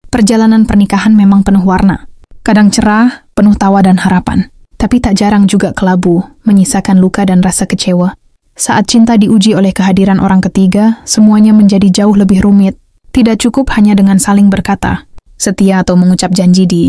Perjalanan pernikahan memang penuh warna. Kadang cerah, penuh tawa dan harapan. Tapi tak jarang juga kelabu, menyisakan luka dan rasa kecewa. Saat cinta diuji oleh kehadiran orang ketiga, semuanya menjadi jauh lebih rumit. Tidak cukup hanya dengan saling berkata, setia atau mengucap janji di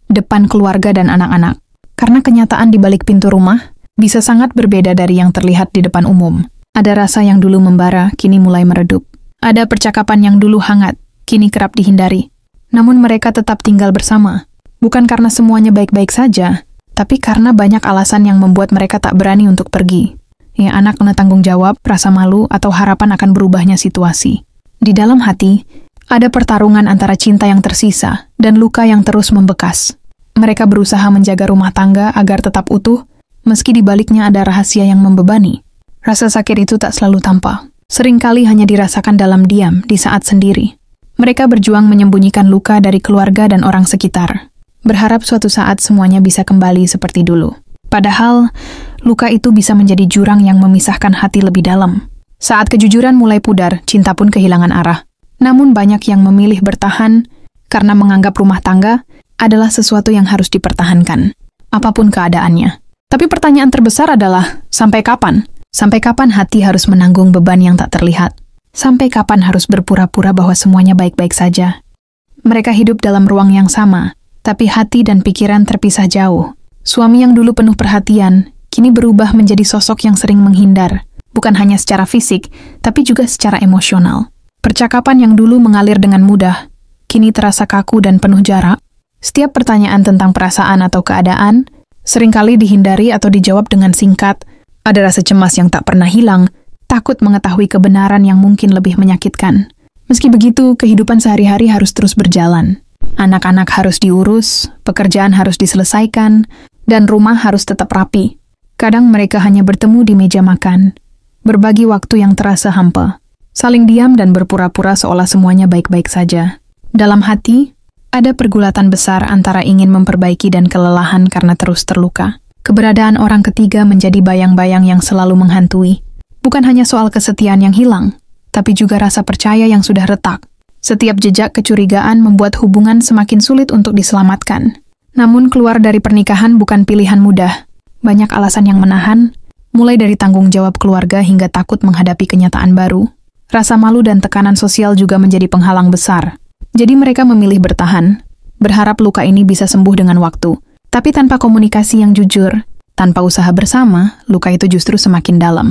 depan keluarga dan anak-anak. Karena kenyataan di balik pintu rumah bisa sangat berbeda dari yang terlihat di depan umum. Ada rasa yang dulu membara, kini mulai meredup. Ada percakapan yang dulu hangat, kini kerap dihindari. Namun mereka tetap tinggal bersama. Bukan karena semuanya baik-baik saja, tapi karena banyak alasan yang membuat mereka tak berani untuk pergi. Ya, anak kena tanggung jawab, rasa malu, atau harapan akan berubahnya situasi. Di dalam hati, ada pertarungan antara cinta yang tersisa dan luka yang terus membekas. Mereka berusaha menjaga rumah tangga agar tetap utuh, meski di baliknya ada rahasia yang membebani. Rasa sakit itu tak selalu tampak. Seringkali hanya dirasakan dalam diam di saat sendiri. Mereka berjuang menyembunyikan luka dari keluarga dan orang sekitar. Berharap suatu saat semuanya bisa kembali seperti dulu. Padahal, luka itu bisa menjadi jurang yang memisahkan hati lebih dalam. Saat kejujuran mulai pudar, cinta pun kehilangan arah. Namun banyak yang memilih bertahan karena menganggap rumah tangga adalah sesuatu yang harus dipertahankan, apapun keadaannya. Tapi pertanyaan terbesar adalah, sampai kapan? Sampai kapan hati harus menanggung beban yang tak terlihat? Sampai kapan harus berpura-pura bahwa semuanya baik-baik saja? Mereka hidup dalam ruang yang sama, tapi hati dan pikiran terpisah jauh. Suami yang dulu penuh perhatian, kini berubah menjadi sosok yang sering menghindar, bukan hanya secara fisik, tapi juga secara emosional. Percakapan yang dulu mengalir dengan mudah, kini terasa kaku dan penuh jarak. Setiap pertanyaan tentang perasaan atau keadaan, seringkali dihindari atau dijawab dengan singkat. Ada rasa cemas yang tak pernah hilang, takut mengetahui kebenaran yang mungkin lebih menyakitkan. Meski begitu, kehidupan sehari-hari harus terus berjalan. Anak-anak harus diurus, pekerjaan harus diselesaikan, dan rumah harus tetap rapi. Kadang mereka hanya bertemu di meja makan, berbagi waktu yang terasa hampa, saling diam dan berpura-pura seolah semuanya baik-baik saja. Dalam hati, ada pergulatan besar antara ingin memperbaiki dan kelelahan karena terus terluka. Keberadaan orang ketiga menjadi bayang-bayang yang selalu menghantui. Bukan hanya soal kesetiaan yang hilang, tapi juga rasa percaya yang sudah retak. Setiap jejak kecurigaan membuat hubungan semakin sulit untuk diselamatkan. Namun keluar dari pernikahan bukan pilihan mudah. Banyak alasan yang menahan, mulai dari tanggung jawab keluarga hingga takut menghadapi kenyataan baru. Rasa malu dan tekanan sosial juga menjadi penghalang besar. Jadi mereka memilih bertahan, berharap luka ini bisa sembuh dengan waktu. Tapi tanpa komunikasi yang jujur, tanpa usaha bersama, luka itu justru semakin dalam.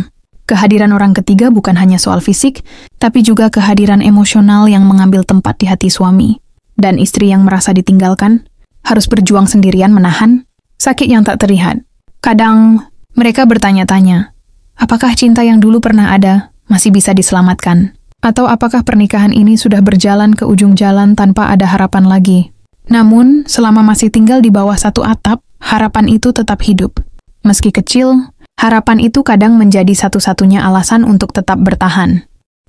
Kehadiran orang ketiga bukan hanya soal fisik, tapi juga kehadiran emosional yang mengambil tempat di hati suami. Dan istri yang merasa ditinggalkan, harus berjuang sendirian menahan sakit yang tak terlihat. Kadang, mereka bertanya-tanya, apakah cinta yang dulu pernah ada masih bisa diselamatkan? Atau apakah pernikahan ini sudah berjalan ke ujung jalan tanpa ada harapan lagi? Namun, selama masih tinggal di bawah satu atap, harapan itu tetap hidup. Meski kecil, harapan itu kadang menjadi satu-satunya alasan untuk tetap bertahan.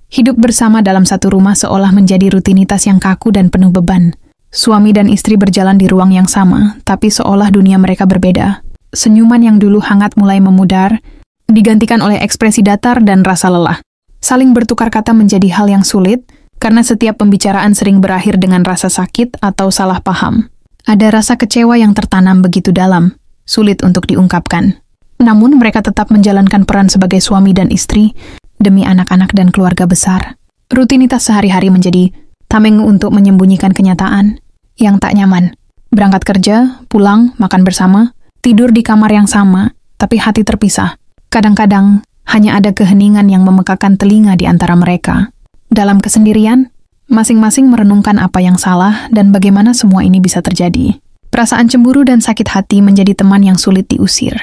Hidup bersama dalam satu rumah seolah menjadi rutinitas yang kaku dan penuh beban. Suami dan istri berjalan di ruang yang sama, tapi seolah dunia mereka berbeda. Senyuman yang dulu hangat mulai memudar, digantikan oleh ekspresi datar dan rasa lelah. Saling bertukar kata menjadi hal yang sulit, karena setiap pembicaraan sering berakhir dengan rasa sakit atau salah paham. Ada rasa kecewa yang tertanam begitu dalam, sulit untuk diungkapkan. Namun mereka tetap menjalankan peran sebagai suami dan istri demi anak-anak dan keluarga besar. Rutinitas sehari-hari menjadi tameng untuk menyembunyikan kenyataan yang tak nyaman. Berangkat kerja, pulang, makan bersama, tidur di kamar yang sama, tapi hati terpisah. Kadang-kadang hanya ada keheningan yang memekakan telinga di antara mereka. Dalam kesendirian, masing-masing merenungkan apa yang salah dan bagaimana semua ini bisa terjadi. Perasaan cemburu dan sakit hati menjadi teman yang sulit diusir.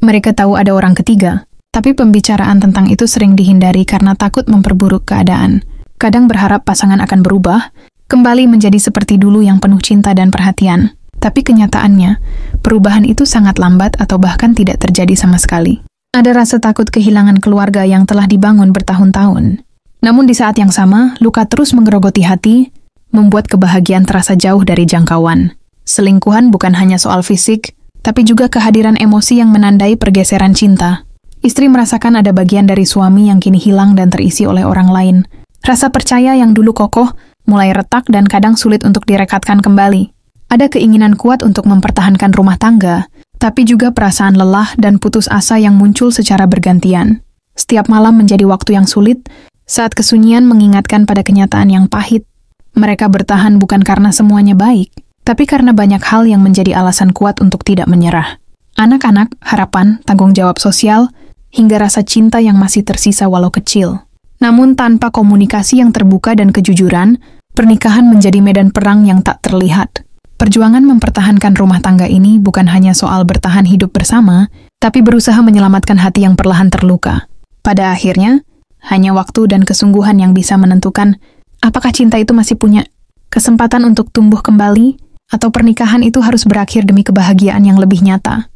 Mereka tahu ada orang ketiga, tapi pembicaraan tentang itu sering dihindari karena takut memperburuk keadaan. Kadang berharap pasangan akan berubah, kembali menjadi seperti dulu yang penuh cinta dan perhatian. Tapi kenyataannya, perubahan itu sangat lambat atau bahkan tidak terjadi sama sekali. Ada rasa takut kehilangan keluarga yang telah dibangun bertahun-tahun. Namun di saat yang sama, luka terus menggerogoti hati, membuat kebahagiaan terasa jauh dari jangkauan. Selingkuhan bukan hanya soal fisik, tapi juga kehadiran emosi yang menandai pergeseran cinta. Istri merasakan ada bagian dari suami yang kini hilang dan terisi oleh orang lain. Rasa percaya yang dulu kokoh, mulai retak dan kadang sulit untuk direkatkan kembali. Ada keinginan kuat untuk mempertahankan rumah tangga, tapi juga perasaan lelah dan putus asa yang muncul secara bergantian. Setiap malam menjadi waktu yang sulit, saat kesunyian mengingatkan pada kenyataan yang pahit. Mereka bertahan bukan karena semuanya baik, tapi karena banyak hal yang menjadi alasan kuat untuk tidak menyerah. Anak-anak, harapan, tanggung jawab sosial, hingga rasa cinta yang masih tersisa walau kecil. Namun tanpa komunikasi yang terbuka dan kejujuran, pernikahan menjadi medan perang yang tak terlihat. Perjuangan mempertahankan rumah tangga ini bukan hanya soal bertahan hidup bersama, tapi berusaha menyelamatkan hati yang perlahan terluka. Pada akhirnya, hanya waktu dan kesungguhan yang bisa menentukan apakah cinta itu masih punya kesempatan untuk tumbuh kembali, atau pernikahan itu harus berakhir demi kebahagiaan yang lebih nyata.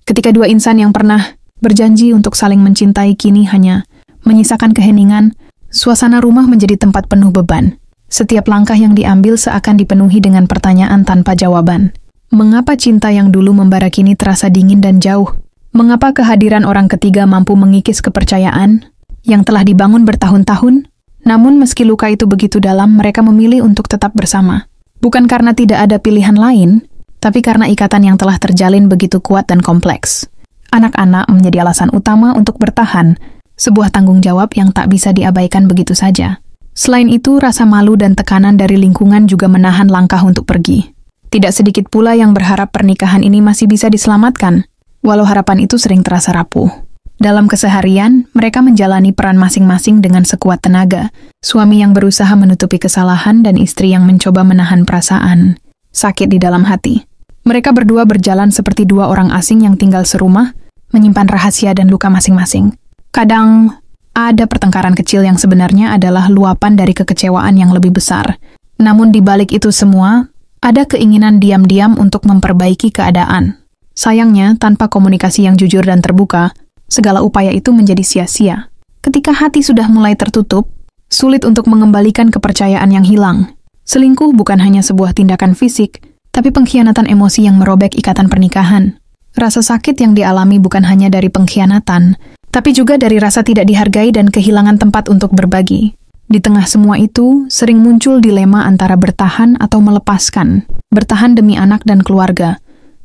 Ketika dua insan yang pernah berjanji untuk saling mencintai kini hanya menyisakan keheningan, suasana rumah menjadi tempat penuh beban. Setiap langkah yang diambil seakan dipenuhi dengan pertanyaan tanpa jawaban. Mengapa cinta yang dulu membara kini terasa dingin dan jauh? Mengapa kehadiran orang ketiga mampu mengikis kepercayaan yang telah dibangun bertahun-tahun? Namun meski luka itu begitu dalam, mereka memilih untuk tetap bersama. Bukan karena tidak ada pilihan lain, tapi karena ikatan yang telah terjalin begitu kuat dan kompleks. Anak-anak menjadi alasan utama untuk bertahan, sebuah tanggung jawab yang tak bisa diabaikan begitu saja. Selain itu, rasa malu dan tekanan dari lingkungan juga menahan langkah untuk pergi. Tidak sedikit pula yang berharap pernikahan ini masih bisa diselamatkan, walau harapan itu sering terasa rapuh. Dalam keseharian, mereka menjalani peran masing-masing dengan sekuat tenaga. Suami yang berusaha menutupi kesalahan dan istri yang mencoba menahan perasaan sakit di dalam hati. Mereka berdua berjalan seperti dua orang asing yang tinggal serumah, menyimpan rahasia dan luka masing-masing. Kadang ada pertengkaran kecil yang sebenarnya adalah luapan dari kekecewaan yang lebih besar. Namun di balik itu semua, ada keinginan diam-diam untuk memperbaiki keadaan. Sayangnya, tanpa komunikasi yang jujur dan terbuka, segala upaya itu menjadi sia-sia. Ketika hati sudah mulai tertutup, sulit untuk mengembalikan kepercayaan yang hilang. Selingkuh bukan hanya sebuah tindakan fisik, tapi pengkhianatan emosi yang merobek ikatan pernikahan. Rasa sakit yang dialami bukan hanya dari pengkhianatan, tapi juga dari rasa tidak dihargai dan kehilangan tempat untuk berbagi. Di tengah semua itu, sering muncul dilema antara bertahan atau melepaskan. Bertahan demi anak dan keluarga,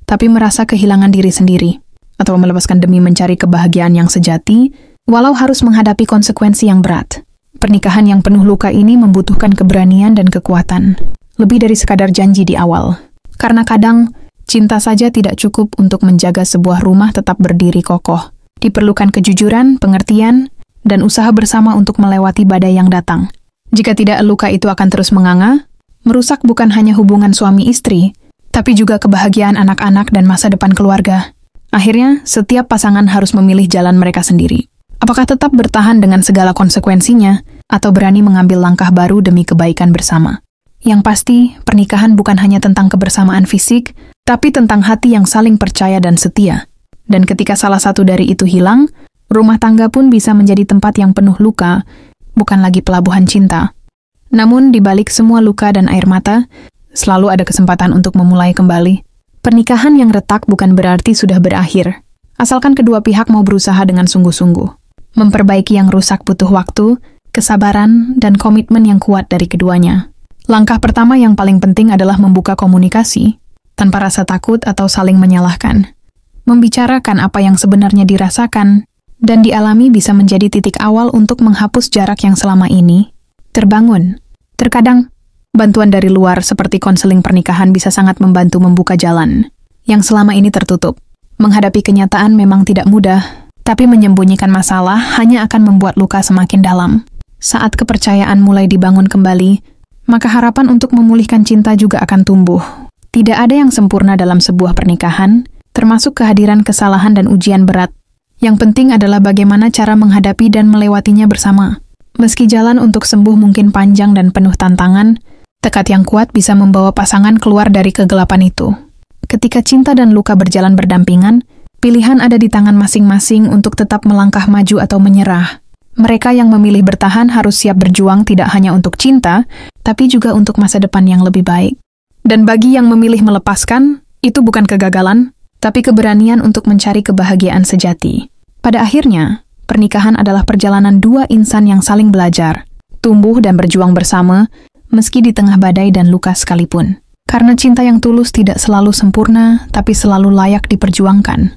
tapi merasa kehilangan diri sendiri. Atau melepaskan demi mencari kebahagiaan yang sejati, walau harus menghadapi konsekuensi yang berat. Pernikahan yang penuh luka ini membutuhkan keberanian dan kekuatan, lebih dari sekadar janji di awal. Karena kadang, cinta saja tidak cukup untuk menjaga sebuah rumah tetap berdiri kokoh. Diperlukan kejujuran, pengertian, dan usaha bersama untuk melewati badai yang datang. Jika tidak, luka itu akan terus menganga, merusak bukan hanya hubungan suami istri, tapi juga kebahagiaan anak-anak dan masa depan keluarga. Akhirnya, setiap pasangan harus memilih jalan mereka sendiri. Apakah tetap bertahan dengan segala konsekuensinya, atau berani mengambil langkah baru demi kebaikan bersama? Yang pasti, pernikahan bukan hanya tentang kebersamaan fisik, tapi tentang hati yang saling percaya dan setia. Dan ketika salah satu dari itu hilang, rumah tangga pun bisa menjadi tempat yang penuh luka, bukan lagi pelabuhan cinta. Namun, di balik semua luka dan air mata, selalu ada kesempatan untuk memulai kembali. Pernikahan yang retak bukan berarti sudah berakhir, asalkan kedua pihak mau berusaha dengan sungguh-sungguh. Memperbaiki yang rusak butuh waktu, kesabaran, dan komitmen yang kuat dari keduanya. Langkah pertama yang paling penting adalah membuka komunikasi, tanpa rasa takut atau saling menyalahkan. Membicarakan apa yang sebenarnya dirasakan dan dialami bisa menjadi titik awal untuk menghapus jarak yang selama ini terbangun. Terkadang, bantuan dari luar seperti konseling pernikahan bisa sangat membantu membuka jalan yang selama ini tertutup. Menghadapi kenyataan memang tidak mudah, tapi menyembunyikan masalah hanya akan membuat luka semakin dalam. Saat kepercayaan mulai dibangun kembali, maka harapan untuk memulihkan cinta juga akan tumbuh. Tidak ada yang sempurna dalam sebuah pernikahan, termasuk kehadiran kesalahan dan ujian berat. Yang penting adalah bagaimana cara menghadapi dan melewatinya bersama. Meski jalan untuk sembuh mungkin panjang dan penuh tantangan, tekad yang kuat bisa membawa pasangan keluar dari kegelapan itu. Ketika cinta dan luka berjalan berdampingan, pilihan ada di tangan masing-masing untuk tetap melangkah maju atau menyerah. Mereka yang memilih bertahan harus siap berjuang tidak hanya untuk cinta, tapi juga untuk masa depan yang lebih baik. Dan bagi yang memilih melepaskan, itu bukan kegagalan, tapi keberanian untuk mencari kebahagiaan sejati. Pada akhirnya, pernikahan adalah perjalanan dua insan yang saling belajar, tumbuh dan berjuang bersama, meski di tengah badai dan luka sekalipun. Karena cinta yang tulus tidak selalu sempurna, tapi selalu layak diperjuangkan.